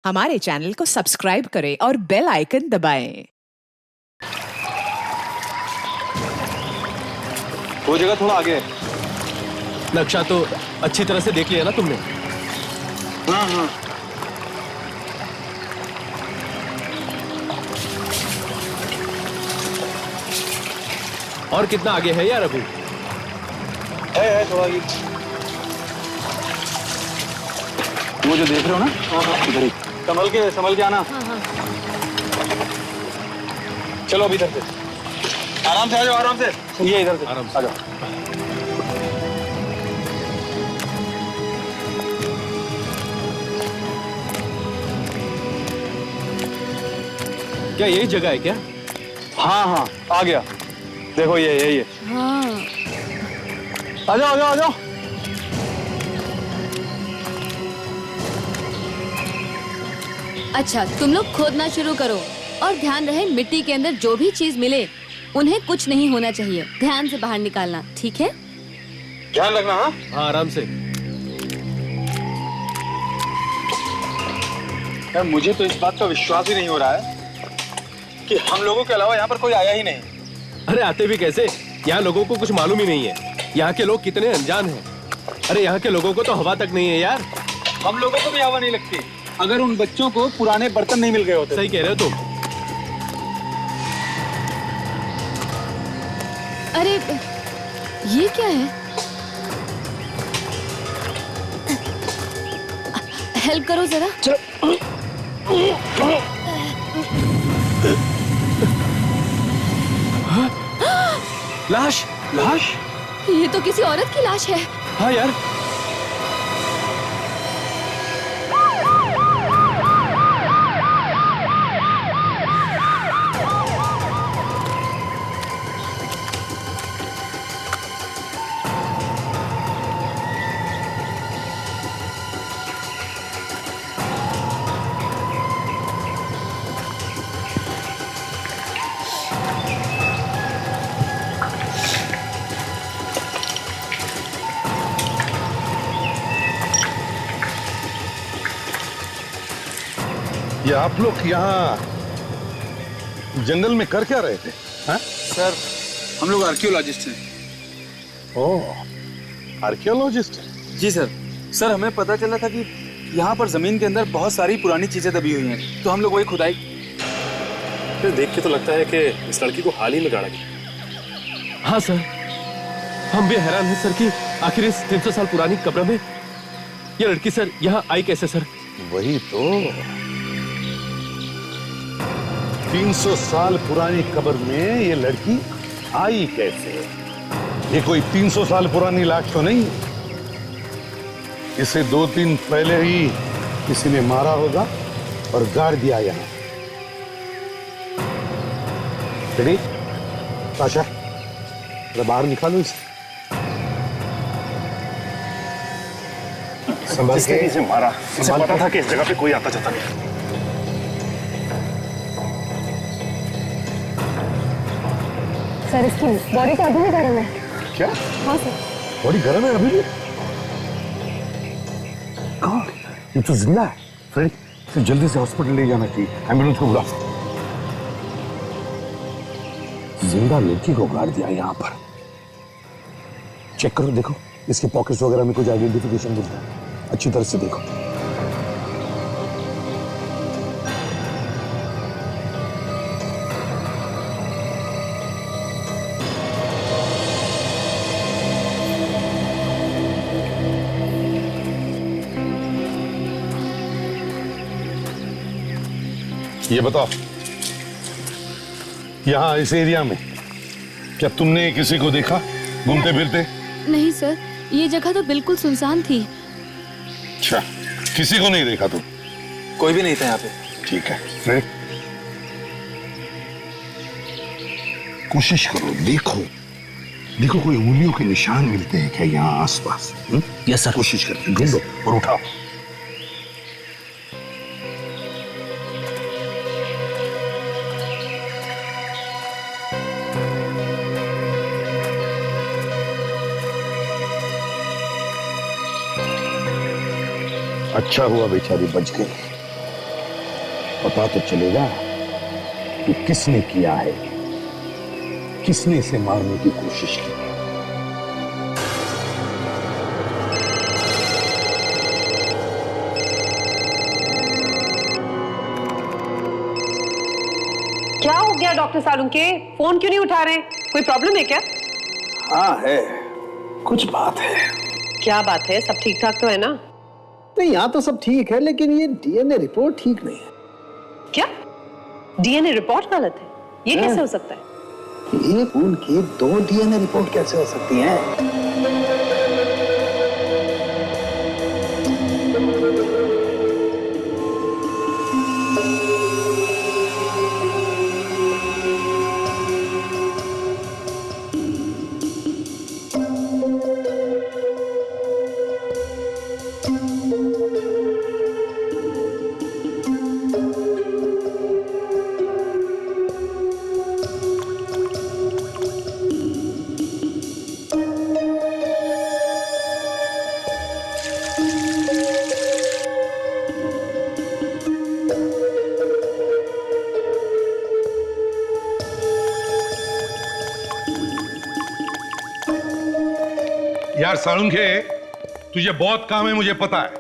हमारे चैनल को सब्सक्राइब करें और बेल आइकन दबाएं। वो जगह थोड़ा आगे है। नक्शा तो अच्छी तरह से देख लिया ना तुमने? हाँ। और कितना आगे है यार अभी? है थोड़ा आगे। वो जो देख रहे हो ना, इधर ही। संभल के आना। चलो अभी इधर से आराम से आ जाओ, आराम से। ये इधर से आराम से आ जाओ। क्या यही जगह है क्या? हाँ आ गया। देखो ये यही है। हाँ। आ जाओ। अच्छा, तुम लोग खोदना शुरू करो और ध्यान रहे मिट्टी के अंदर जो भी चीज मिले उन्हें कुछ नहीं होना चाहिए। ध्यान से बाहर निकालना, ठीक है? ध्यान रखना। हाँ आराम से। यार मुझे तो इस बात का विश्वास ही नहीं हो रहा है कि हम लोगों के अलावा यहाँ पर कोई आया ही नहीं। अरे आते भी कैसे? यहाँ लोगों को कुछ मालूम ही नहीं है। यहाँ के लोग कितने अनजान हैं। अरे यहाँ के लोगों को तो हवा तक नहीं है यार। हम लोगों को भी हवा नहीं लगती अगर उन बच्चों को पुराने बर्तन नहीं मिल गए होते। सही कह रहे हो तुम। अरे ये क्या है? हेल्प करो जरा। लाश। ये तो किसी औरत की लाश है। हाँ यार। ये आप लोग यहाँ जंगल में कर क्या रहे थे? हाँ? सर हम लोग आर्कियोलॉजिस्ट हैं। ओह, आर्कियोलॉजिस्ट। जी सर हमें पता चला था कि यहाँ पर जमीन के अंदर बहुत सारी पुरानी चीजें दबी हुई हैं, तो हम लोग वही खुदाई। फिर देख के तो लगता है कि इस लड़की को हाल ही में गाड़ा गया। हाँ सर, हम भी हैरान हैं सर कि आखिर इस 300 साल पुरानी कब्र में ये लड़की सर यहाँ आई कैसे सर? वही तो, 300 साल पुरानी कब्र में ये लड़की आई कैसे? ये कोई 300 साल पुरानी लाश तो नहीं। इसे 2 दिन पहले ही किसी ने मारा होगा और गाड़ दिया यहाँ। रेडी? ताशा, बाहर निकालो इसे। संभाल के इसे मारा। इसे पता था कि इस जगह पे कोई आता जाता नहीं। सर इसकी बॉडी तो अभी भी गर्म है। क्या? हाँ सर। बॉडी गर्म है अभी भी? कहाँ? ये तो जिंदा है। फ्रेंड, इसे जल्दी से हॉस्पिटल ले जाना चाहिए। एम्बुलेंस को बुला। जिंदा लड़की को गाड़ दिया यहाँ पर। चेक करो, देखो इसके पॉकेट्स वगैरह में कुछ आइडेंटिफिकेशन मिलता है। अच्छी तरह से देखो। ये बताओ, यहाँ इस एरिया में क्या तुमने किसी को देखा घूमते फिरते? नहीं सर, ये जगह तो बिल्कुल सुनसान थी। अच्छा, किसी को नहीं देखा तुम? कोई भी नहीं था यहाँ पे। ठीक है, रेडी? कोशिश करो, देखो कोई उंगलियों के निशान मिलते हैं क्या यहाँ आसपास? Yes sir. कोशिश करके ढूंढो और उठाओ। अच्छा हुआ बेचारी बच गई। पता तो चलेगा कि किसने किया है, किसने इसे मारने की कोशिश की। क्या हो गया डॉक्टर सालुंके? फोन क्यों नहीं उठा रहे? कोई प्रॉब्लम है क्या? हाँ है, कुछ बात है। क्या बात है? सब ठीक ठाक तो है ना? नहीं, यहाँ तो सब ठीक है, लेकिन ये डीएनए रिपोर्ट ठीक नहीं है। क्या डीएनए रिपोर्ट गलत है? ये कैसे हो सकता है? एक खून की 2 डीएनए रिपोर्ट कैसे हो सकती हैं? यार सालुंखे, तुझे बहुत काम है मुझे पता है,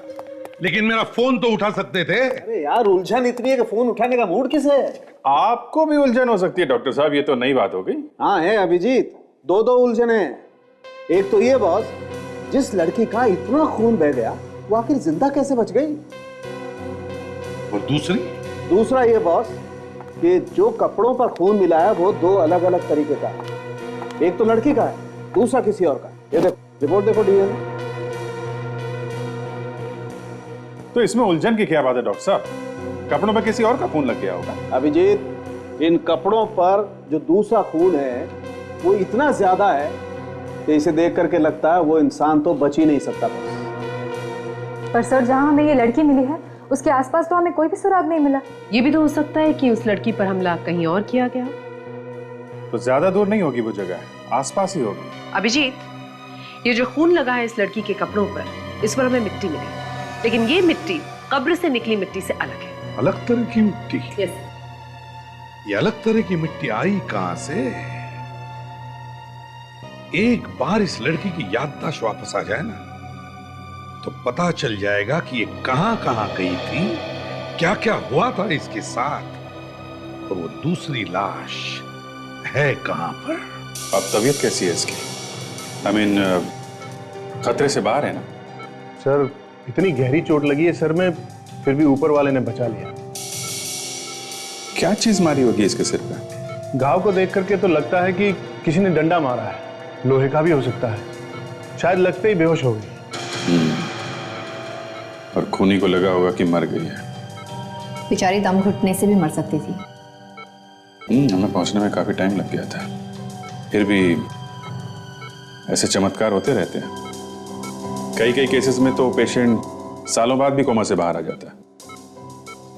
लेकिन मेरा फोन तो उठा सकते थे। अरे यार, उलझन इतनी है कि फोन उठाने का मूड किसे है? आपको भी उलझन हो सकती है डॉक्टर साहब, ये तो नई बात हो गई। हाँ है अभिजीत, 2 उलझन है। एक तो ये बॉस, जिस लड़की का इतना खून बह गया वो आखिर जिंदा कैसे बच गई? और दूसरा ये बॉस कि जो कपड़ों पर खून मिला है वो 2 अलग अलग तरीके का है। एक तो लड़की का है, दूसरा किसी और का। ये देखो, रिपोर्ट देखो डीएनए। तो इसमें उलझन की क्या बात है डॉक्टर साहब? कपड़ों पर किसी और का खून लग गया होगा। अभिजीत, इन कपड़ों पर जो दूसरा खून है वो इतना ज्यादा है कि इसे देख करके लगता है वो इंसान तो बच ही नहीं सकता। बस पर सर, जहाँ हमें ये लड़की मिली है उसके आसपास तो हमें कोई भी सुराग नहीं मिला। ये भी तो हो सकता है कि उस लड़की पर हमला कहीं और किया गया। तो ज्यादा दूर नहीं होगी वो जगह, आसपास ही होगी। अभिजीत, ये जो खून लगा है इस लड़की के कपड़ों पर, इस पर हमें मिट्टी मिली, लेकिन ये मिट्टी कब्र से निकली मिट्टी से अलग है। अलग तरह की मिट्टी? यस। ये अलग तरह की मिट्टी आई कहां से? एक बार इस लड़की की याददाश्त वापस आ जाए ना, तो पता चल जाएगा कि ये कहां कहां गई थी, क्या क्या हुआ था इसके साथ, और वो दूसरी लाश है कहां पर। अब तबीयत कैसी है इसकी? आई मीन, खतरे से बाहर है ना? सर, इतनी गहरी चोट लगी है सर में, फिर भी ऊपर वाले ने बचा लिया। क्या चीज मारी होगी इसके सिर पे? घाव को देख करके तो लगता है कि किसी ने डंडा मारा है, लोहे का भी हो सकता है। शायद लगते ही बेहोश हो गई। और खूनी को लगा होगा कि मर गई है। बेचारी दम घुटने से भी मर सकती थी। हमें पहुंचने में काफी टाइम लग गया था, फिर भी ऐसे चमत्कार होते रहते हैं। कई केसेस में तो पेशेंट सालों बाद भी कोमा से बाहर आ जाता है।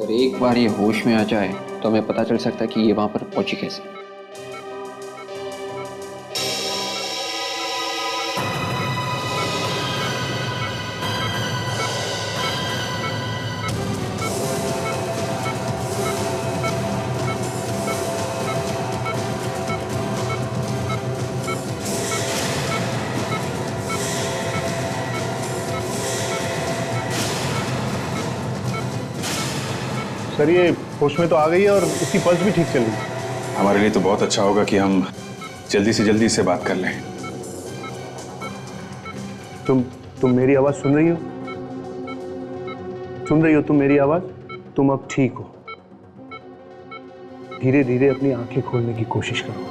और एक बार ये होश में आ जाए तो हमें पता चल सकता है कि ये वहां पर पहुंची कैसे। सर, ये होश में तो आ गई है और उसकी पल्स भी ठीक चल रही है। हमारे लिए तो बहुत अच्छा होगा कि हम जल्दी से जल्दी इससे बात कर लें। तुम मेरी आवाज सुन रही हो? सुन रही हो तुम मेरी आवाज? तुम अब ठीक हो। धीरे धीरे अपनी आंखें खोलने की कोशिश करो।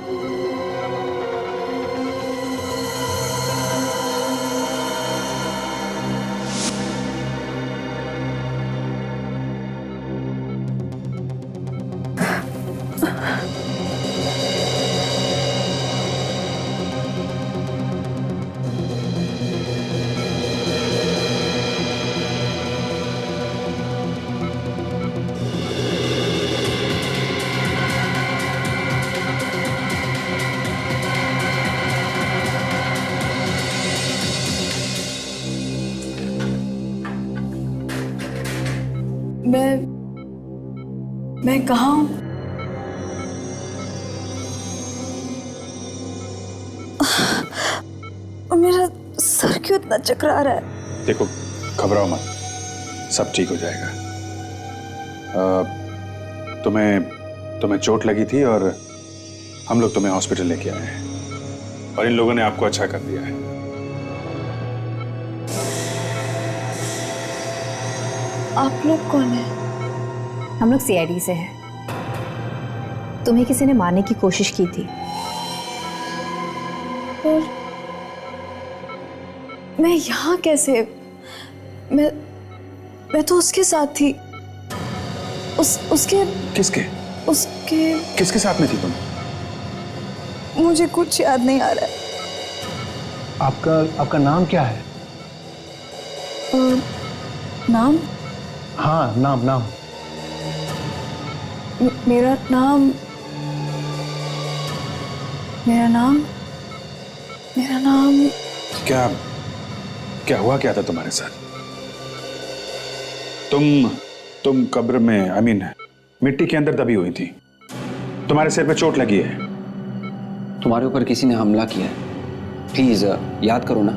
मैं कहाँ हूँ? और मेरा सर क्यों इतना चकरा रहा है? देखो, घबराओ मत, सब ठीक हो जाएगा। तुम्हें चोट लगी थी और हम लोग तुम्हें हॉस्पिटल लेके आए हैं और इन लोगों ने आपको अच्छा कर दिया है। आप लोग कौन हैं? हम लोग सीआईडी से हैं। तुम्हें किसी ने मारने की कोशिश की थी। और मैं यहाँ कैसे? मैं तो उसके साथ थी। उसके किसके साथ में थी तुम? मुझे कुछ याद नहीं आ रहा है। आपका नाम क्या है? नाम? हाँ, नाम। मेरा नाम क्या हुआ क्या था तुम्हारे साथ? तुम कब्र में मिट्टी के अंदर दबी हुई थी। तुम्हारे सिर पे चोट लगी है। तुम्हारे ऊपर किसी ने हमला किया है। प्लीज याद करो ना।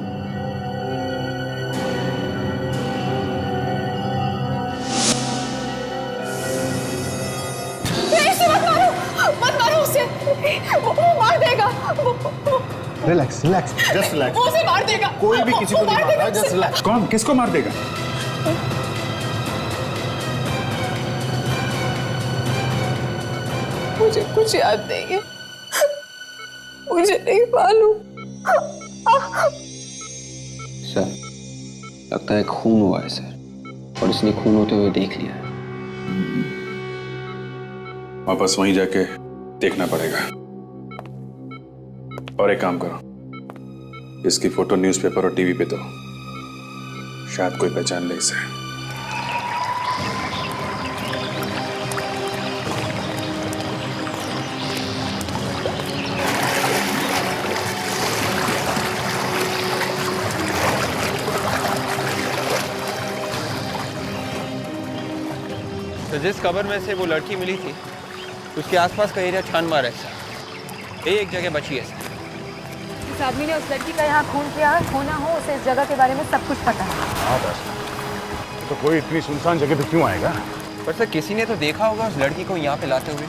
मत मारो उसे। वो मार देगा। Relax, just relax. वो उसे मार देगा। कोई भी किसी को नहीं मार रहा, जस्ट रिलैक्स। कौन किसको मार देगा? मुझे कुछ याद नहीं है। मुझे नहीं मालूम। सर, लगता है खून हुआ है सर, और इसने खून होते हुए देख लिया है। वापस वहीं जाके देखना पड़ेगा। और एक काम करो, इसकी फोटो न्यूज़पेपर और टीवी पे दो, शायद कोई पहचान ले इसे। तो जिस कब्र में से वो लड़की मिली थी उसके आसपास का एरिया छान मारा है सर। एक जगह बची है सर। इस आदमी ने उस लड़की का यहाँ खून किया है। खोना हो, उसे इस जगह के बारे में सब कुछ पता है। हाँ बस, तो कोई इतनी सुनसान जगह पे क्यों आएगा? पर सर किसी ने तो देखा होगा उस लड़की को यहाँ पे लाते हुए।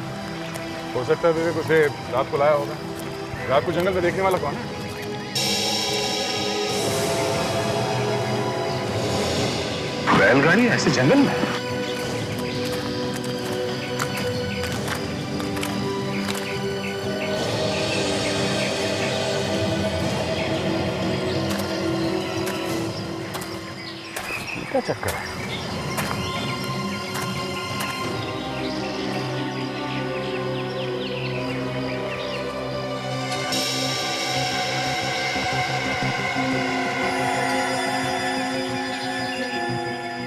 हो सकता है विवेक उसे रात को लाया होगा। रात को जंगल में देखने वाला कौन है? बैलगाड़ी ऐसे जंगल में? क्या चक्कर है?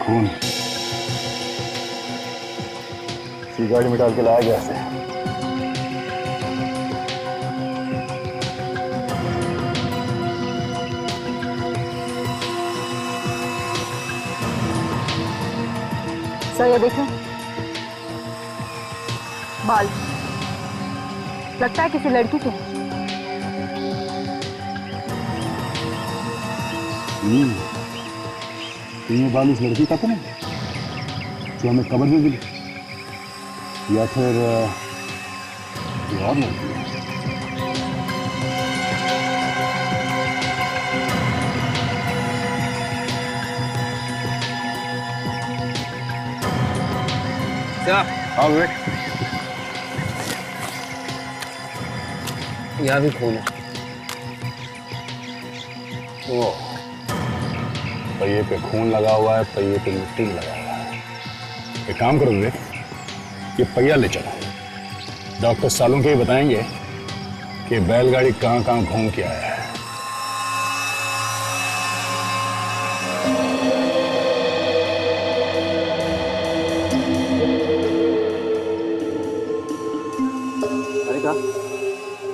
खून इसी गाड़ी में डाल के लाया गया है। सर ये देखें, बाल लगता है किसी लड़की के। ये बाल उस लड़की का तो नहीं जो हमें कब्र में मिली, या फिर और लड़की? हाँ विवेक, यहाँ भी खून है। ओह, पहिए पे खून लगा हुआ है, पहिए पे मिट्टी लगा हुआ है। एक काम करो विवेक, ये पहिया ले चलो। डॉक्टर सालों के ही बताएंगे कि बैलगाड़ी कहाँ कहाँ घूम के आया है।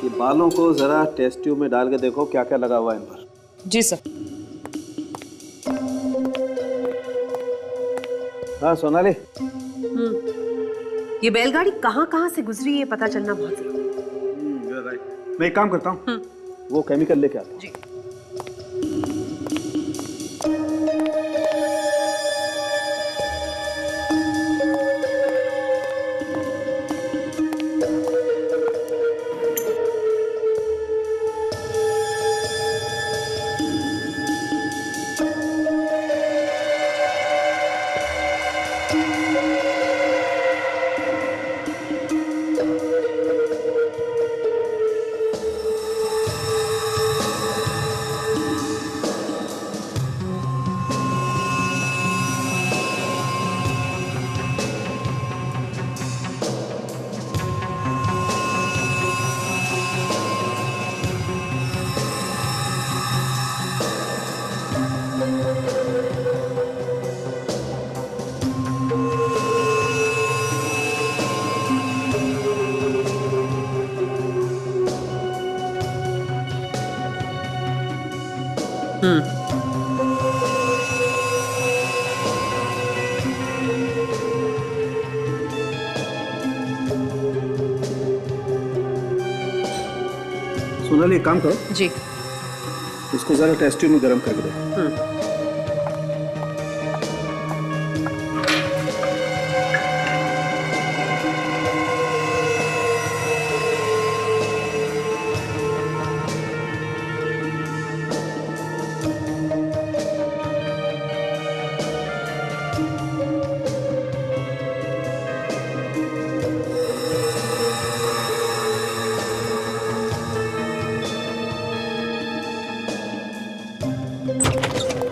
ये बालों को जरा टेस्ट ट्यूब में डाल के देखो क्या क्या लगा हुआ है इन पर। जी सर। हाँ सोनाली, ये बैलगाड़ी कहाँ कहाँ से गुजरी है पता चलना बहुत जरूरी। मैं एक काम करता हूँ, वो केमिकल लेके आता हूँ। जी। सोनाली एक काम करो जी, इसको जरा टेस्ट ट्यूब में गर्म करके दो।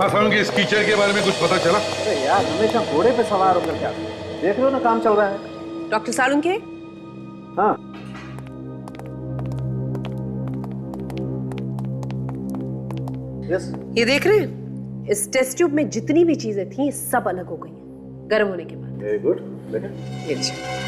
हाँ सालुंके, इस कीचड़ के बारे में कुछ पता चला? अरे यार, हमेशा घोड़े पे सवार होकर क्या देख रहे हो ना, काम चल रहा है। डॉक्टर सालुंके। हाँ, यस। ये देख रहे हैं, इस टेस्ट ट्यूब में जितनी भी चीजें थी सब अलग हो गई हैं गर्म होने के बाद। Very good. ये लीजिए।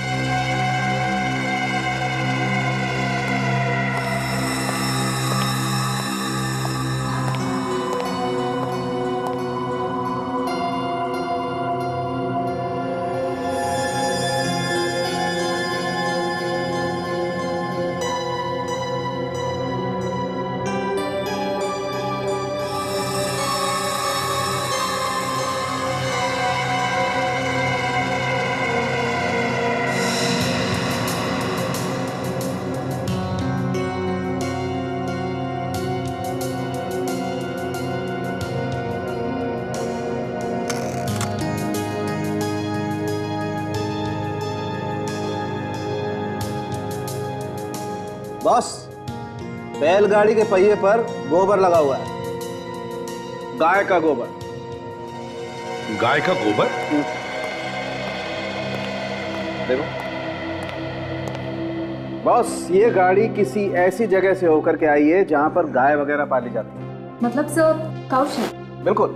बॉस, बैलगाड़ी के पहिए पर गोबर लगा हुआ है, गाय का गोबर। गाय का गोबर? देखो बॉस, ये गाड़ी किसी ऐसी जगह से होकर के आई है जहां पर गाय वगैरह पाली जाती है। मतलब सर काउच है? बिल्कुल।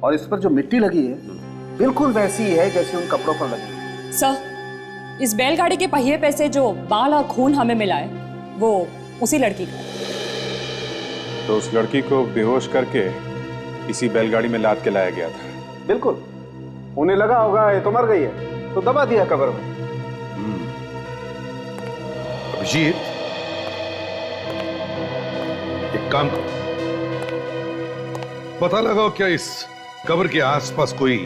और इस पर जो मिट्टी लगी है बिल्कुल वैसी है जैसे उन कपड़ों पर लगी है। सर, इस बैलगाड़ी के पहिए पे से जो बाल और खून हमें मिला है वो उसी लड़की का। तो उस लड़की को बेहोश करके इसी बैलगाड़ी में लाद के लाया गया था। बिल्कुल। उन्हें लगा होगा ये तो मर गई है, तो दबा दिया कब्र में। अभिजीत, एक काम करो, पता लगाओ क्या इस कब्र के आसपास कोई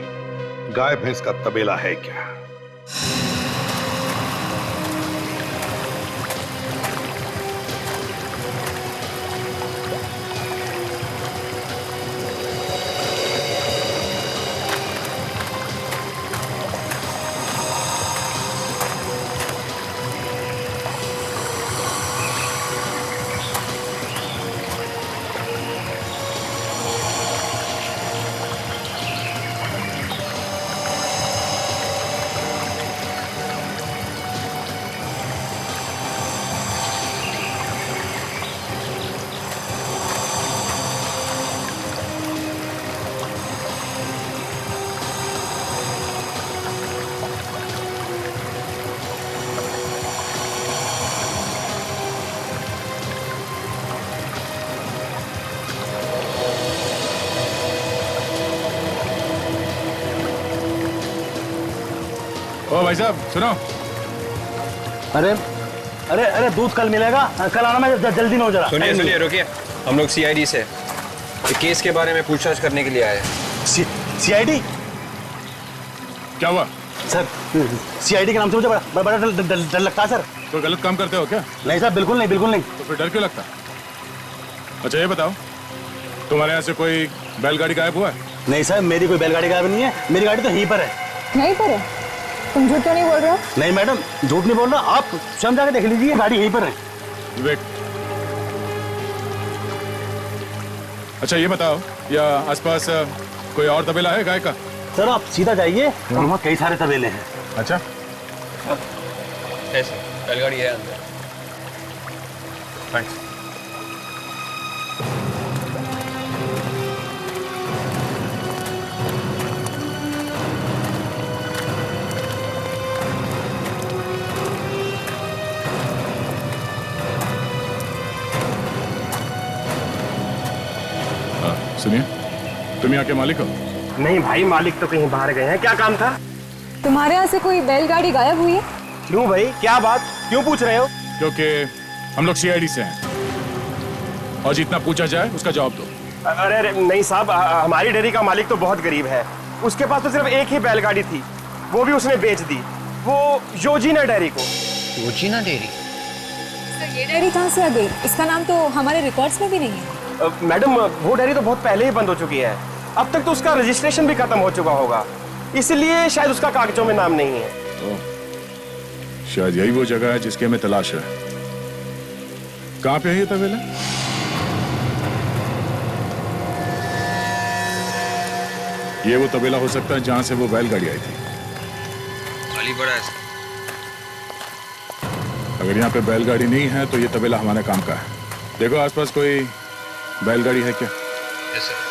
गाय भैंस का तबेला है क्या? ओ भाई साहब सुनो, अरे अरे अरे दूध कल मिलेगा, कल आना, मैं जल्दी में हो जरा। सुनिए सुनिए, रुकिए। हम लोग सीआईडी से एक केस के बारे में पूछताछ करने के लिए आए हैं। सीआईडी? क्या हुआ सर? सीआईडी के नाम से मुझे बड़ा डर लगता है सर। कोई गलत काम करते हो क्या? नहीं सर, बिल्कुल नहीं, बिल्कुल नहीं। तो फिर डर क्यों लगता? अच्छा ये बताओ, तुम्हारे यहाँ से कोई बैलगाड़ी गायब हुआ है? नहीं सर, मेरी कोई बैलगाड़ी गायब नहीं है, मेरी गाड़ी तो यहीं पर है। नहीं पर है? तुम झूठ तो नहीं बोल रहे हो? नहीं मैडम, झूठ नहीं बोल रहा, आप स्वयं जाकर देख लीजिए, गाड़ी यहीं पर है। विवेक, अच्छा ये बताओ, या आसपास कोई और तबेला है गाय का? सर आप सीधा जाइए और वहाँ कई सारे तबेले हैं। अच्छा है सर, बैलगाड़ी है अंदर। थैंक्स। सुनिए, तुम यहाँ के मालिक हो? नहीं भाई, मालिक तो कहीं बाहर गए हैं। क्या काम था? तुम्हारे यहाँ से कोई बैलगाड़ी गायब हुई है? क्यों भाई, क्या बात, क्यों पूछ रहे हो? क्योंकि हम लोग सीआईडी से हैं और जितना पूछा जाए उसका जवाब दो। अरे अरे नहीं साहब, हमारी डेयरी का मालिक तो बहुत गरीब है। उसके पास तो सिर्फ एक ही बैलगाड़ी थी, वो भी उसने बेच दी, वो योजीना डेयरी को। योजीना डेयरी? ये डेयरी कहाँ से आ गई? इसका नाम तो हमारे रिकॉर्ड्स में भी नहीं है। मैडम वो डेयरी तो बहुत पहले ही बंद हो चुकी है, अब तक तो उसका रजिस्ट्रेशन भी खत्म हो चुका होगा, इसलिए शायद उसका कागजों में नाम नहीं है। शायद यही वो जगह है जिसकी हमें तलाश है। कहाँ पे है ये तबेला? ये वो तबेला हो सकता है जहां से वो बैलगाड़ी आई थी। खाली पड़ा है। अगर यहाँ पे बैलगाड़ी नहीं है तो ये तबेला हमारे काम का है। देखो आसपास कोई बैलगाड़ी है क्या? Yes sir.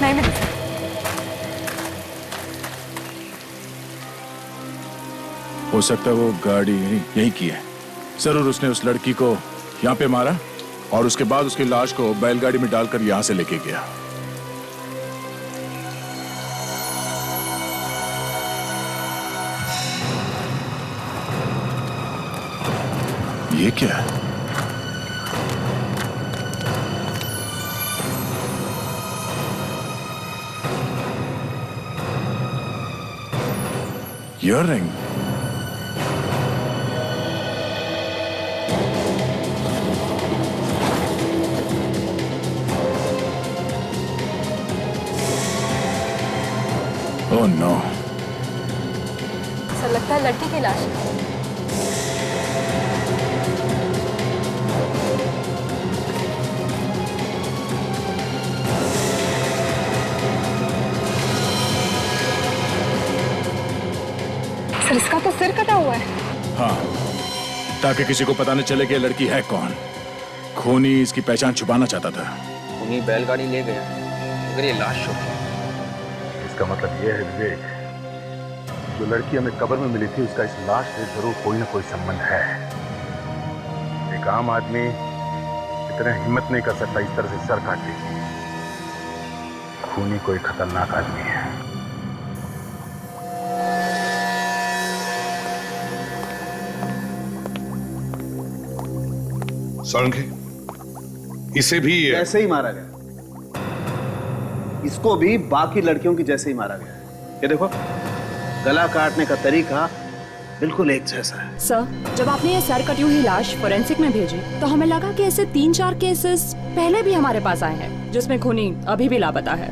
नहीं मिली। हो सकता है वो गाड़ी यहीं की है। जरूर उसने उस लड़की को यहाँ पे मारा और उसके बाद उसकी लाश को बैलगाड़ी में डालकर यहाँ से लेके गया। ये क्या है? Earring. Oh no. ऐसा लगता है लड़की की लाश है। सर इसका तो सिर कटा हुआ है। हाँ, ताकि किसी को पता न चले कि ये लड़की है कौन। खूनी इसकी पहचान छुपाना चाहता था। खूनी बैलगाड़ी ले गया, अगर ये लाश होगी। इसका मतलब यह है विवेक, जो लड़की हमें कब्र में मिली थी उसका इस लाश से जरूर कोई ना कोई संबंध है। एक आम आदमी इतना हिम्मत नहीं कर सकता इस तरह से सर काटे। खूनी कोई खतरनाक आदमी है। सोलंकी, इसे भी ऐसे ही मारा गया, इसको भी बाकी लड़कियों की जैसे ही मारा गया है। ये देखो, गला काटने का तरीका बिल्कुल एक जैसा है। सर, जब आपने ये सर कटी हुई लाश फोरेंसिक में भेजी तो हमें लगा कि ऐसे 3-4 केसेस पहले भी हमारे पास आए हैं जिसमें खूनी अभी भी लापता है।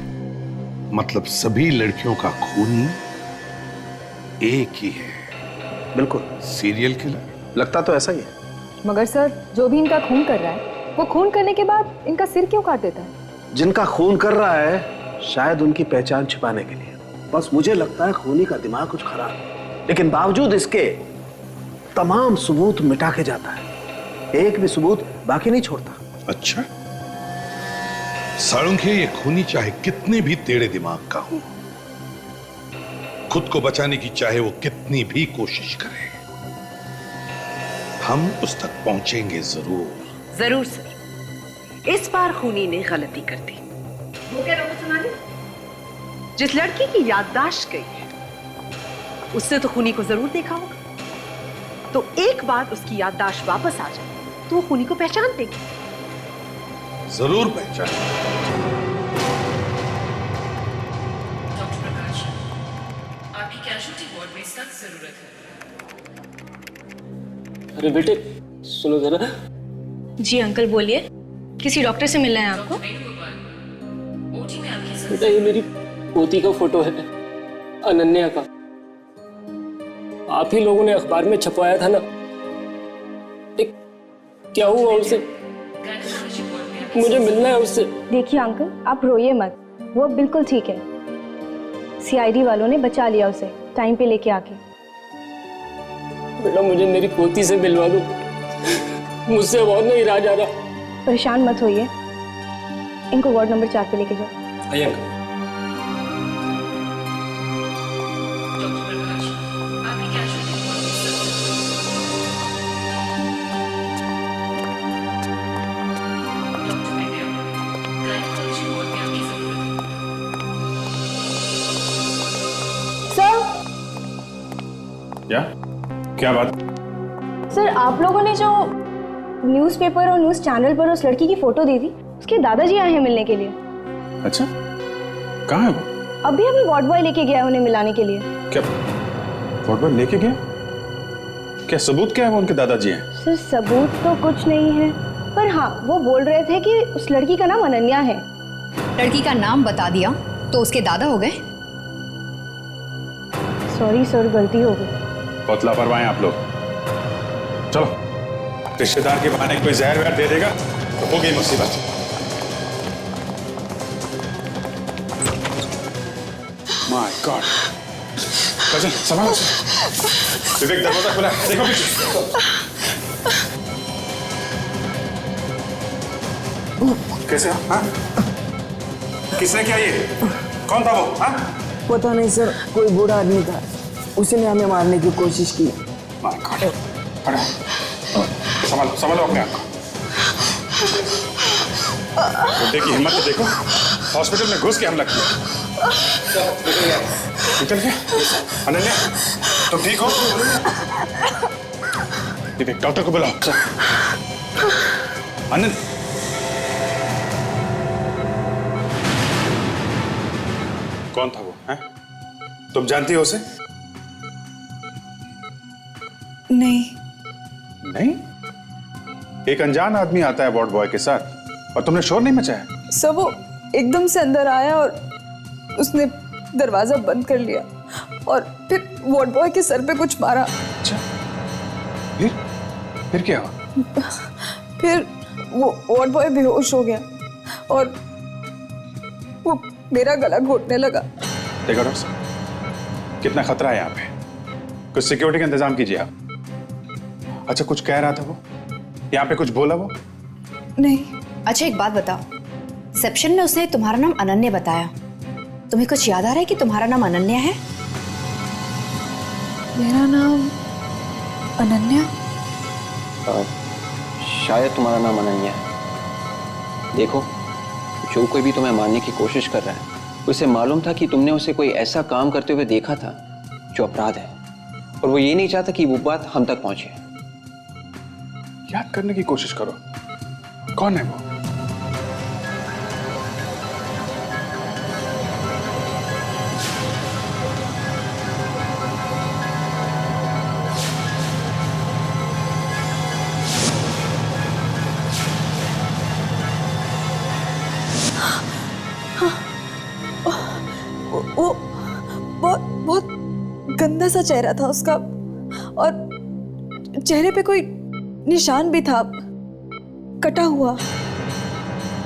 मतलब सभी लड़कियों का खूनी एक ही है? बिल्कुल। Serial killer? लगता तो ऐसा ही है। मगर सर, जो भी इनका खून कर रहा है वो खून करने के बाद इनका सिर क्यों काट देता है? जिनका खून कर रहा है शायद उनकी पहचान छिपाने के लिए। बस मुझे लगता है खूनी का दिमाग कुछ खराब है, लेकिन बावजूद इसके तमाम सबूत मिटा के जाता है, एक भी सबूत बाकी नहीं छोड़ता। अच्छा, साळुंखे ये खूनी चाहे कितने भी टेढ़े दिमाग का हो, खुद को बचाने की चाहे वो कितनी भी कोशिश करे, हम उस तक पहुंचेंगे जरूर। जरूर सर, इस बार खूनी ने गलती कर दी। वो क्या रोको सुनाने? जिस लड़की की याददाश्त गई है उसने तो खूनी को जरूर देखा होगा, तो एक बार उसकी याददाश्त वापस आ जाए तो वो खूनी को पहचान देगी। जरूर पहचान। डॉक्टर प्रकाश, आपकी कैजुअल्टी वार्ड में सख्त जरूरत है। अरे बेटे सुनो जरा। जी अंकल बोलिए, किसी डॉक्टर से मिलना है आपको? बेटा ये मेरी पोती का फोटो है, अनन्या का। आप ही लोगों ने अखबार में छपवाया था ना, क्या हुआ उसे? मुझे मिलना है उससे। देखिए अंकल, आप रोइए मत, वो बिल्कुल ठीक है। सीआईडी वालों ने बचा लिया उसे टाइम पे लेके आके। बेटा मुझे मेरी पोती से मिलवा दो, मुझसे और नहीं रहा जा रहा। परेशान मत होइए, इनको वार्ड नंबर 4 पे लेके जाओ। आइए। क्या बात? सर, आप लोगों ने जो न्यूज़पेपर और न्यूज़ चैनल पर उस लड़की की फोटो दी थी, उसके दादाजी आए हैं मिलने के लिए। अच्छा, कहाँ है वो? अभी वार्ड बॉय लेके गया है उन्हें मिलाने के लिए। क्या वार्ड बॉय लेके गया? क्या सबूत क्या है वो उनके दादाजी हैं? सर सबूत तो कुछ नहीं है, पर हाँ वो बोल रहे थे कि उस लड़की का नाम अनन्या है। लड़की का नाम बता दिया तो उसके दादा हो गए? सॉरी सर, गलती हो गई। बहुत लापरवाह हैं आप लोग। चलो, रिश्तेदार के बहाने कोई जहर वहर दे देगा तो हो गई मुसीबत। माय गॉड, कजन संभालो। विवेक दरवाजा खुला है, देखो पीछे। कैसे हो? हाँ? किसने किया ये? कौन था वो? हाँ? पता नहीं सर, कोई बूढ़ा आदमी था, उसने हमें मारने की कोशिश की। माय गॉड, संभालो संभालो अपने आप को। बुड्ढे की हिम्मत तो देखो, हॉस्पिटल में घुस के हमला किया। निकल गया? अनन्या तुम ठीक हो? ये देख, डॉक्टर को बुलाओ। अनन्या कौन था वो? है? तुम जानती हो उसे? नहीं। नहीं? एक अनजान आदमी आता है वार्ड बॉय के साथ और तुमने शोर नहीं मचाया? सर वो एकदम से अंदर आया और उसने दरवाजा बंद कर लिया और फिर वार्ड बॉय के सर पे कुछ मारा। अच्छा, फिर क्या हुआ? फिर वो वार्ड बॉय बेहोश हो गया और वो मेरा गला घोटने लगा। देखो डॉक्टर साहब, कितना खतरा है यहाँ पे, कुछ सिक्योरिटी का इंतजाम कीजिए आप। अच्छा, कुछ कह रहा था वो? यहाँ पे कुछ बोला वो? नहीं। अच्छा एक बात बताओ, रिसेप्शन में उसने तुम्हारा नाम अनन्या बताया, तुम्हें कुछ याद आ रहा है कि तुम्हारा नाम अनन्या है? मेरा नाम अनन्या? शायद तुम्हारा नाम अनन्या है। देखो, जो कोई भी तुम्हें मारने की कोशिश कर रहा है, उसे मालूम था कि तुमने उसे कोई ऐसा काम करते हुए देखा था जो अपराध है, और वो ये नहीं चाहता कि वो बात हम तक पहुंचे। याद करने की कोशिश करो, कौन है वो? वो बहुत गंदा सा चेहरा था उसका, और चेहरे पे कोई निशान भी था, कटा हुआ।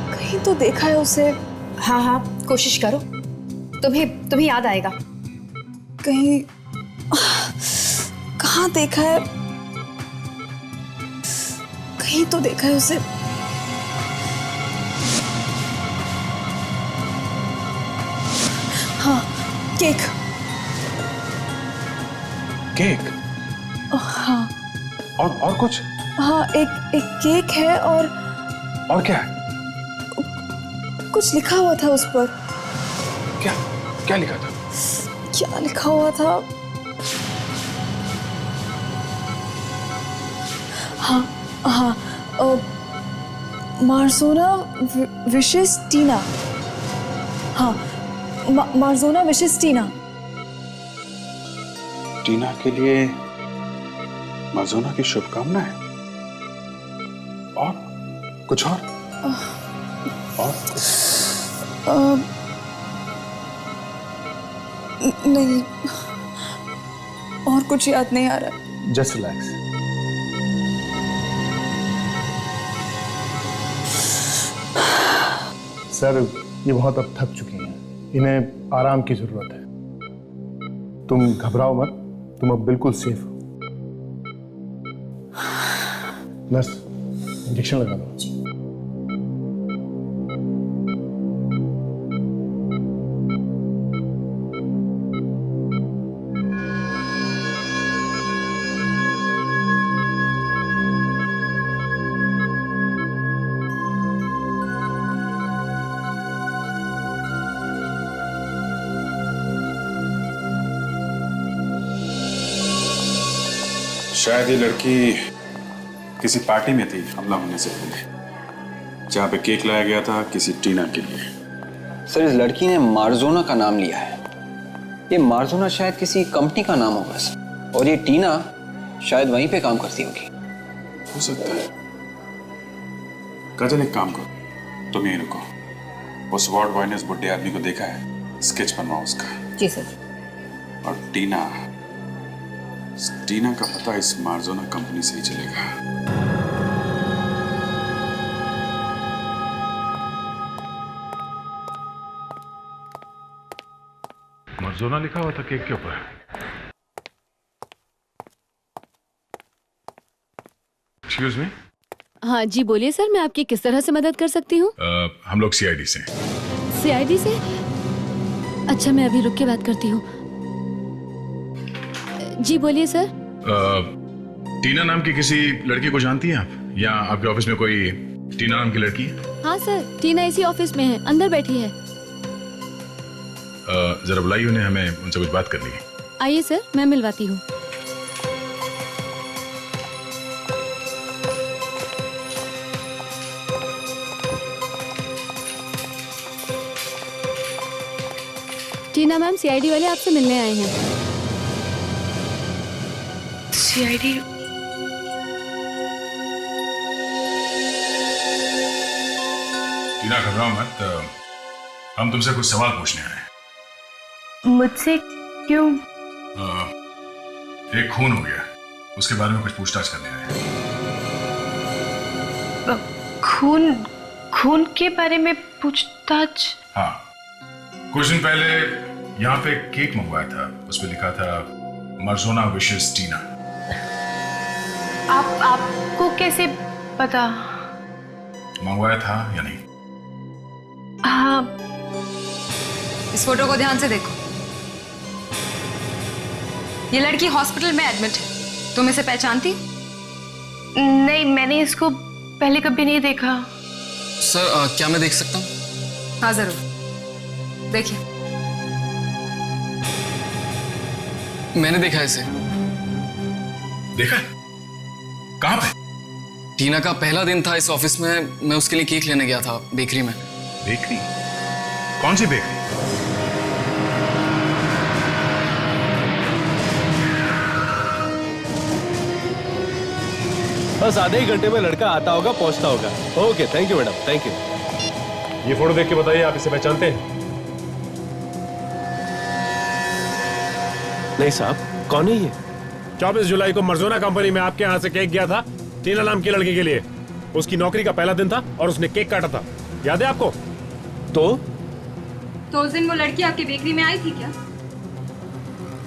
कहीं तो देखा है उसे। हाँ हाँ, कोशिश करो, तुम्हें याद आएगा। कहीं कहाँ देखा है, कहीं तो देखा है उसे। हाँ, केक। केक? हाँ। और कुछ? हाँ, एक केक है और क्या है? कुछ लिखा हुआ था उस पर। क्या लिखा था? क्या लिखा हुआ था? हाँ हाँ, मार्जोना विशेष टीना। हाँ, मार्जोना विशेष टीना। टीना के लिए मार्जोना की शुभकामनाएं। और कुछ और? नहीं, और कुछ याद नहीं आ रहा। Just relax. सर, ये बहुत अब थक चुकी हैं, इन्हें आराम की जरूरत है। तुम घबराओ मत, तुम अब बिल्कुल सेफ हो। नर्स, इंजेक्शन लगा दो। शायद ये लड़की किसी पार्टी में थी हमला होने से पहले, जहां पे केक लाया गया था किसी टीना के लिए। सर, इस लड़की ने मार्जोना का नाम लिया है। ये मार्जोना शायद किसी कंपनी का नाम होगा सर, और ये टीना शायद वहीं पे काम करती होगी। हो सकता है। काजल, एक काम करो, तुम यहीं रुको। उस वार्ड बॉय ने उस बुड्ढे आदमी को देखा है, स्केच बनवाओ उसका। जी सर। और टीना का पता इस मार्जोना कंपनी से ही चलेगा। मार्जोना लिखा हुआ था केक के ऊपर। Excuse me. हाँ जी, बोलिए सर, मैं आपकी किस तरह से मदद कर सकती हूँ? हम लोग सीआईडी से। सीआईडी से? अच्छा, मैं अभी रुक के बात करती हूँ। जी बोलिए सर। टीना नाम की किसी लड़की को जानती हैं आप, या आपके ऑफिस में कोई टीना नाम की लड़की है? हाँ सर, टीना इसी ऑफिस में है, अंदर बैठी है। जरा बुलाइए उन्हें, हमें उनसे कुछ बात करनी है। आइए सर, मैं मिलवाती हूँ। टीना मैम, सीआईडी वाले आपसे मिलने आए हैं। सीआईडी? टीना, घबराओ मत, हम तुमसे कुछ सवाल पूछने आए हैं। मुझसे क्यों? एक खून हो गया, उसके बारे में कुछ पूछताछ करने आए हैं। खून के बारे में पूछताछ? हाँ, कुछ दिन पहले यहाँ पे केक मंगवाया था, उस पर लिखा था मार्जोना विशेष टीना। आपको कैसे पता? मंगवाया था या नहीं? हाँ। इस फोटो को ध्यान से देखो। ये लड़की हॉस्पिटल में एडमिट है, तुम इसे पहचानती? नहीं, मैंने इसको पहले कभी नहीं देखा। सर, क्या मैं देख सकता हूँ? हाँ जरूर, देखिए। मैंने देखा इसे। देखा? कहाँ पे? टीना का पहला दिन था इस ऑफिस में, मैं उसके लिए केक लेने गया था बेकरी में। बेकरी? कौन सी बेकरी? बस आधे ही घंटे में लड़का आता होगा, पहुंचता होगा। Okay, thank you madam, thank you. ये फोटो देख के बताइए, आप इसे पहचानते हैं? नहीं साहब, कौन है ये? 24 जुलाई को मर्जोना कंपनी में आपके यहाँ से केक गया था टीना नाम की लड़की के लिए। उसकी नौकरी का पहला दिन था और उसने केक काटा था, याद है आपको? तो उस दिन वो लड़की आपकी बेकरी में आई थी क्या?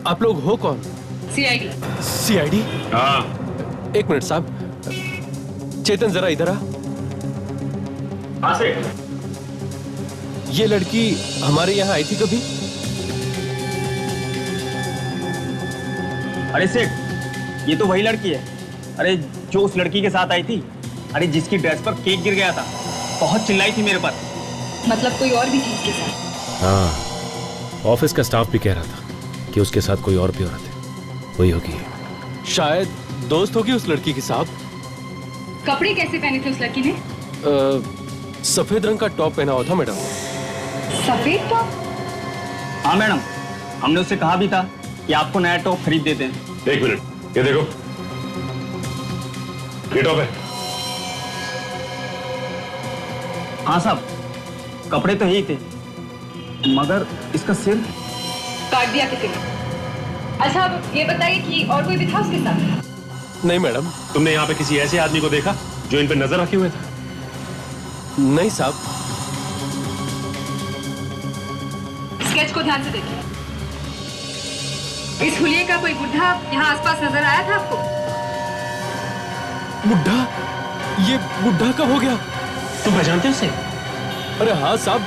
आप लोग हो कौन? सीआईडी। सीआईडी? हाँ। एक मिनट साहब, चेतन जरा इधर आ। हाँ से। ये लड़की हमारे यहाँ आई थी कभी? अरे सेठ, ये तो वही लड़की है। अरे जो उस लड़की के साथ आई थी, अरे जिसकी ड्रेस पर केक गिर गया था, बहुत चिल्लाई थी मेरे पर। मतलब कोई और भी थी उसके साथ? हाँ, ऑफिस का स्टाफ भी कह रहा था कि उसके साथ कोई और भी औरत है, वही होगी। शायद दोस्त होगी उस लड़की की साहब। कपड़े कैसे पहने थे उस लड़की ने? सफेद रंग का टॉप पहना हुआ था मैडम। सफेद टॉप? हाँ मैडम, हमने उससे कहा भी था कि आपको नया टॉप खरीद देते हैं। एक मिनट, ये देखो, ये टॉप है। हाँ साहब, कपड़े तो यही थे, मगर इसका सिर काट दिया किसी ने। अच्छा अब ये बताइए कि और कोई भी था उसके साथ? नहीं मैडम। तुमने यहाँ पे किसी ऐसे आदमी को देखा जो इन पे नजर रखे हुए था? नहीं साहब। स्केच को ध्यान से देखिए। इस हुलिये का कोई बुढ़ा यहाँ आसपास नजर आया था आपको? बुढ़ा? ये बुढ़ा कब हो गया? तुम पहचानते हो उसे? अरे हाँ साहब,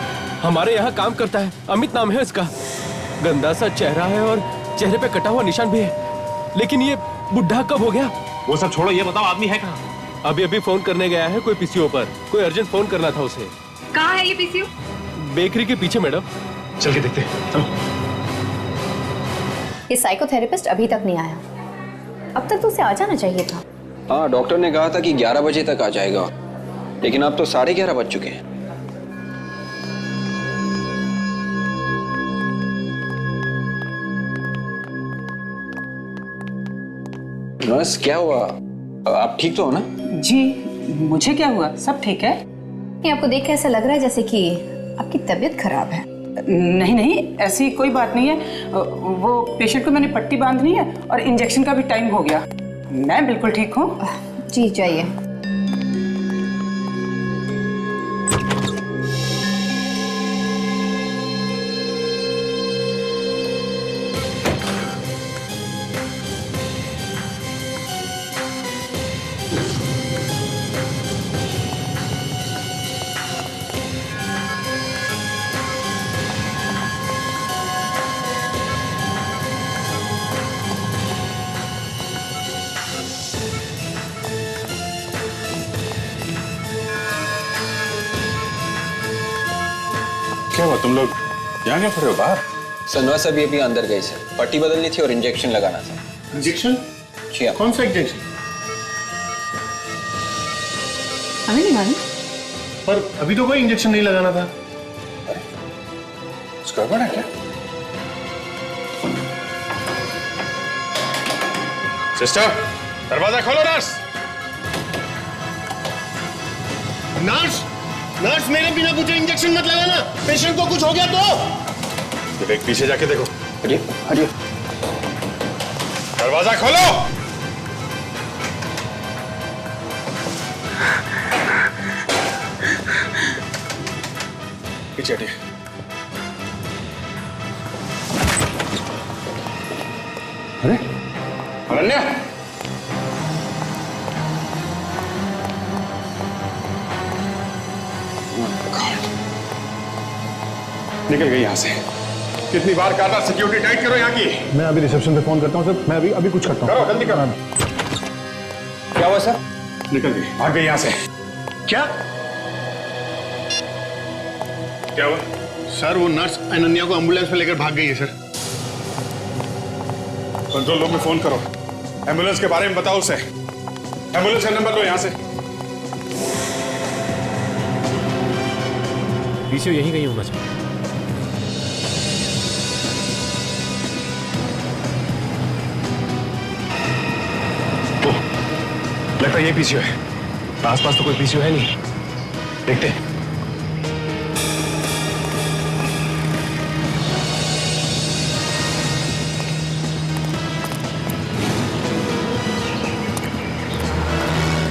हमारे यहाँ काम करता है, अमित नाम है इसका। गंदा सा चेहरा है और चेहरे पे कटा हुआ निशान भी है, लेकिन ये बुढ़ा कब हो गया? वो सब छोड़ो, ये बताओ आदमी है कहाँ? अभी फोन करने गया है कोई पीसीओ पर, कोई अर्जेंट फोन करना था उसे। कहाँ है ये पीसीओ? बेकरी के पीछे मैडम। चल के देखते हैं, चलो। ये साइकोथेरेपिस्ट अभी तक नहीं आया, अब तक तो उसे आ जाना चाहिए था। हाँ, डॉक्टर ने कहा था कि 11 बजे तक आ जाएगा, लेकिन अब तो 11:30 बज चुके हैं। नर्स, क्या हुआ? आप ठीक तो हो ना? जी, मुझे क्या हुआ? सब ठीक है। ये आपको देख के ऐसा लग रहा है जैसे कि आपकी तबीयत खराब है। नहीं नहीं, ऐसी कोई बात नहीं है। वो पेशेंट को मैंने पट्टी बांधनी है और इंजेक्शन का भी टाइम हो गया। मैं बिल्कुल ठीक हूँ। जी जाइए। क्या हुआ, तुम लोग यहाँ क्या खड़े हो बाहर? सनवा साहब अभी अंदर गई सर, पट्टी बदलनी थी और इंजेक्शन लगाना था। इंजेक्शन? कौन सा इंजेक्शन? हमें नहीं मालूम। पर अभी तो कोई इंजेक्शन नहीं लगाना था। कुछ गड़बड़ है क्या? सिस्टर, दरवाजा खोलो। नर्स, नर्स, नर्स, मेरे बिना पूछे इंजेक्शन मत लगाना। पेशेंट को कुछ हो गया तो। एक पीछे जाके देखो। हटिए, हटिए। दरवाजा खोलो। पीछे हटिए। अरे अनन्या, निकल गई यहां से। कितनी बार कहा था सिक्योरिटी टाइट करो यहाँ की। मैं अभी रिसेप्शन पे फोन करता हूँ सर। मैं अभी कुछ करता हूँ। करो, जल्दी करो। क्या हुआ सर? निकल गई, भाग गई यहाँ से। क्या? क्या हुआ? सर वो नर्स अनन्या को एम्बुलेंस में लेकर भाग गई है सर। कंट्रोल रूम में फोन करो, एम्बुलेंस के बारे में बताओ उसे। एम्बुलेंस का नंबर लो यहाँ से। पीसीओ यहीं कहीं होना चाहिए। लगता है ये पीसीओ है। आसपास तो कोई पीसीओ है नहीं, देखते हैं।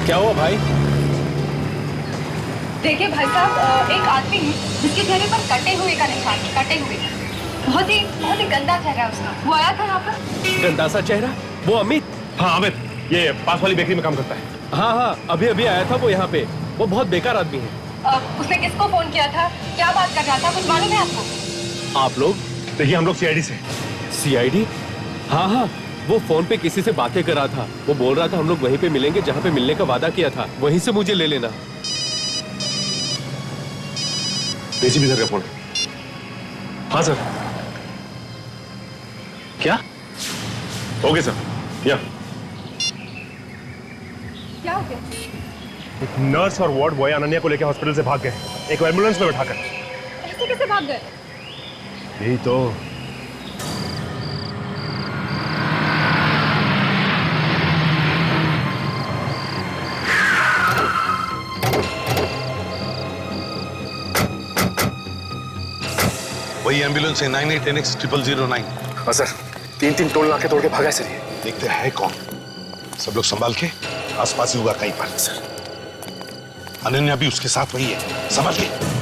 क्या हुआ भाई? देखिए भाई साहब, एक आदमी है जिसके चेहरे पर कटे हुए का निशान है, कटे हुए। बहुत ही गंदा चेहरा है उसका। वो आया था यहाँ पर। गंदा सा चेहरा? वो अमित? हाँ अमित, ये पास वाली बेकरी में काम करता है। हाँ, अभी अभी आया था वो यहाँ पे। वो बहुत बेकार आदमी है। उसने किसको फोन किया था, क्या बात कर रहा था, कुछ मालूम है आपको? आप लोग? देखिए हम लोग सीआईडी से। सीआईडी? हाँ, वो फोन पे किसी से बातें कर रहा था। वो बोल रहा था हम लोग वहीं पे मिलेंगे जहाँ पे मिलने का वादा किया था, वहीं से मुझे ले लेना। एसीपी सर का फोन। हाँ सर। क्या? Okay sir. या क्या हो गया? एक नर्स और वार्ड बॉय अनन्या को लेकर हॉस्पिटल से भाग गए, एक एम्बुलेंस में बैठाकर। ऐसे कैसे भाग गए? यही तो। वही एम्बुलेंस है 98NX0009। हाँ सर, 3 टोल नाके तोड़ के भागा सर ये। देखते हैं कौन। सब लोग संभाल के, आसपास ही होगा कहीं पर। सर अनन्या भी उसके साथ वही है, संभाल के।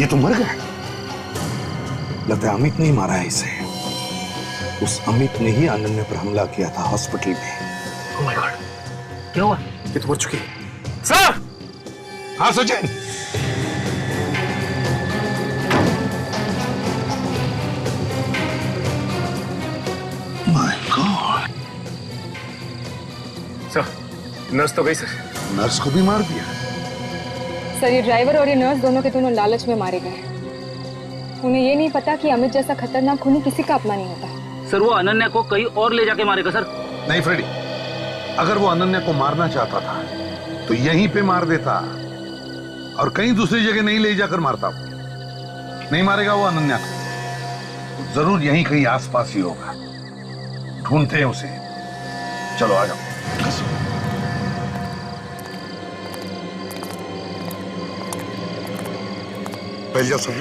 ये तो मर गया। लगता है अमित ने ही मारा है इसे। उस अमित ने ही अनन्या पर हमला किया था हॉस्पिटल में। ओह माय गॉड, क्या हुआ? ये तो मर चुकी है। सर! हाँ Sachin. My God. Sir, nurse तो गई सर। नर्स को भी मार दिया? सर, ये ड्राइवर और ये नर्स दोनों के दोनों लालच में मारे गए। उन्हें ये नहीं पता कि अमित जैसा खतरनाक खूनी किसी का अपना नहीं होता। सर, वो अनन्या को कहीं और ले जाके मारेगा सर। नहीं फ्रेडी, अगर वो अनन्या को मारना चाहता था तो यहीं पे मार देता और कहीं दूसरी जगह नहीं ले जाकर मारता। नहीं मारेगा वो अनन्या को, जरूर यहीं कहीं आसपास ही होगा। ढूंढते हैं उसे। चलो आ जाओ। फैल जाओ सभी,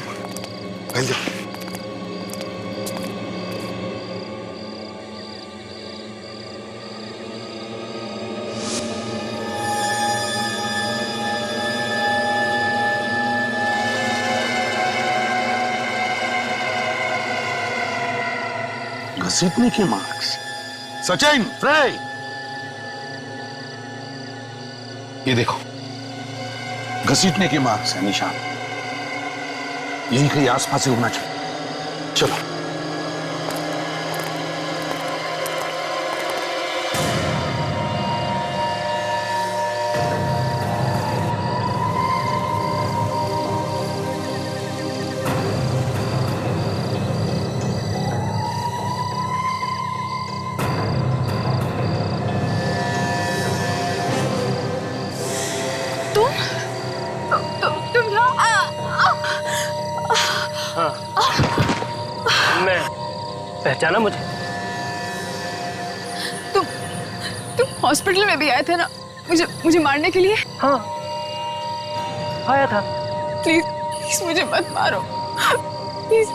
फैल जाओ। घसीटने के मार्क्स। सचिन, फ्राई, ये देखो, घसीटने के मार्क्स है, निशान। यही कहीं आसपास ही होना चाहिए। चलो। तुम यहाँ? मैं पहचाना मुझे? तुम हॉस्पिटल में भी आए थे ना मुझे मारने के लिए? हाँ, आया था। प्लीज मुझे मत मारो, प्लीज।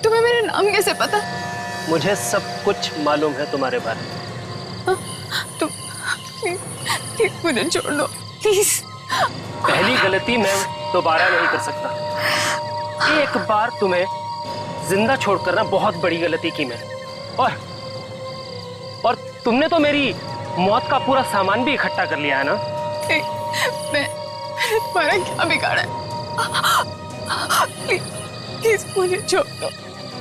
तुम्हें मेरा नाम कैसे पता? मुझे सब कुछ मालूम है तुम्हारे बारे में। तुम प्लीज मुझे छोड़ दो, प्लीज। पहली गलती मैं दोबारा नहीं कर सकता। एक बार तुम्हें जिंदा छोड़कर ना बहुत बड़ी गलती की मैं। और तुमने तो मेरी मौत का पूरा सामान भी इकट्ठा कर लिया है ना? मैं तुम्हारा क्या बिगाड़ा है? प्लीज मुझे छोड़ दो,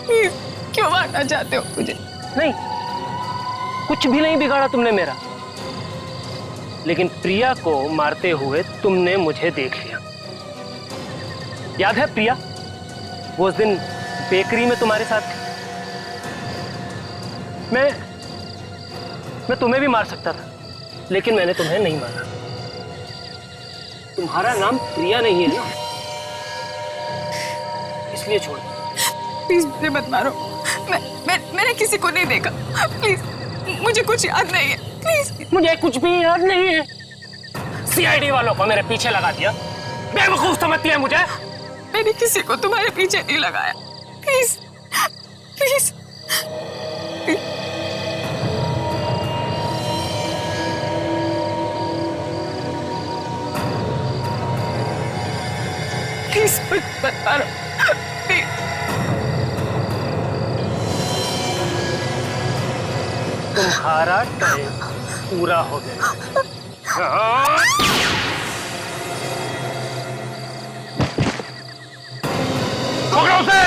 प्लीज। क्यों मारना चाहते हो मुझे? नहीं, कुछ भी नहीं बिगाड़ा तुमने मेरा, लेकिन प्रिया को मारते हुए तुमने मुझे देख लिया। याद है प्रिया, वो उस दिन बेकरी में तुम्हारे साथ थी। मैं तुम्हें भी मार सकता था, लेकिन मैंने तुम्हें नहीं मारा। तुम्हारा नाम प्रिया नहीं है ना, इसलिए छोड़। प्लीज मुझे मत मारो। मैंने किसी को नहीं देखा। प्लीज, मुझे कुछ याद नहीं है। प्लीज। मुझे कुछ भी याद नहीं है। सीआईडी वालों को मेरे पीछे लगा दिया। बेवकूफ समझती है मुझे। मैंने किसी को तुम्हारे पीछे नहीं लगाया। Please please. प्लीज मत मारो। तुम्हारा टाइम पूरा हो गया। पकड़ो उसे।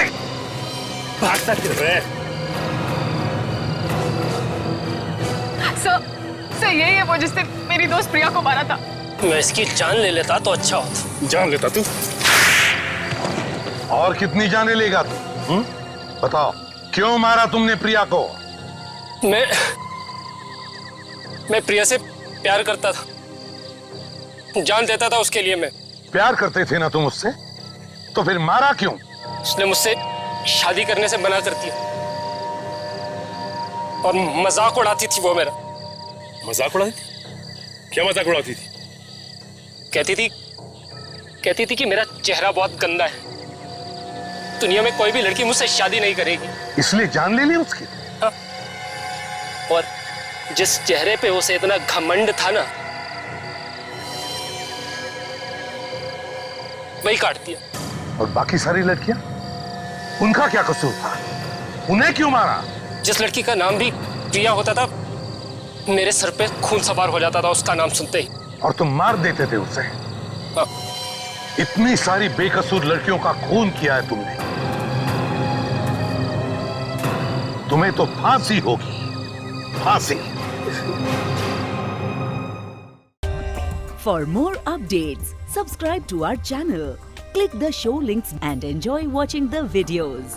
भागता फिर रहे। सर यही है वो जिसने मेरी दोस्त प्रिया को मारा था। मैं इसकी जान ले लेता तो अच्छा होता। जान लेता तू? और कितनी जाने लेगा तू? बताओ, क्यों मारा तुमने प्रिया को? मैं प्रिया से प्यार करता था, जान देता था उसके लिए। मैं प्यार करते थे ना तुम उससे, तो फिर मारा क्यों? उसने मुझसे शादी करने से मना कर दिया और मजाक उड़ाती थी वो मेरा। मजाक उड़ाती थी? क्या मजाक उड़ाती थी? कहती थी कि मेरा चेहरा बहुत गंदा है, दुनिया में कोई भी लड़की मुझसे शादी नहीं करेगी। इसलिए जान ले ली उसकी? हाँ। और जिस चेहरे पे उसे इतना घमंड था ना, वही काट दिया। और बाकी सारी लड़कियां, उनका क्या कसूर था? उन्हें क्यों मारा? जिस लड़की का नाम भी प्रिया होता था, मेरे सर पे खून सवार हो जाता था उसका नाम सुनते ही। और तुम मार देते थे उसे? हाँ। इतनी सारी बेकसूर लड़कियों का खून किया है तुमने, तुम्हें तो फांसी होगी, फांसी। For more updates, subscribe to our channel, click the show links and enjoy watching the videos.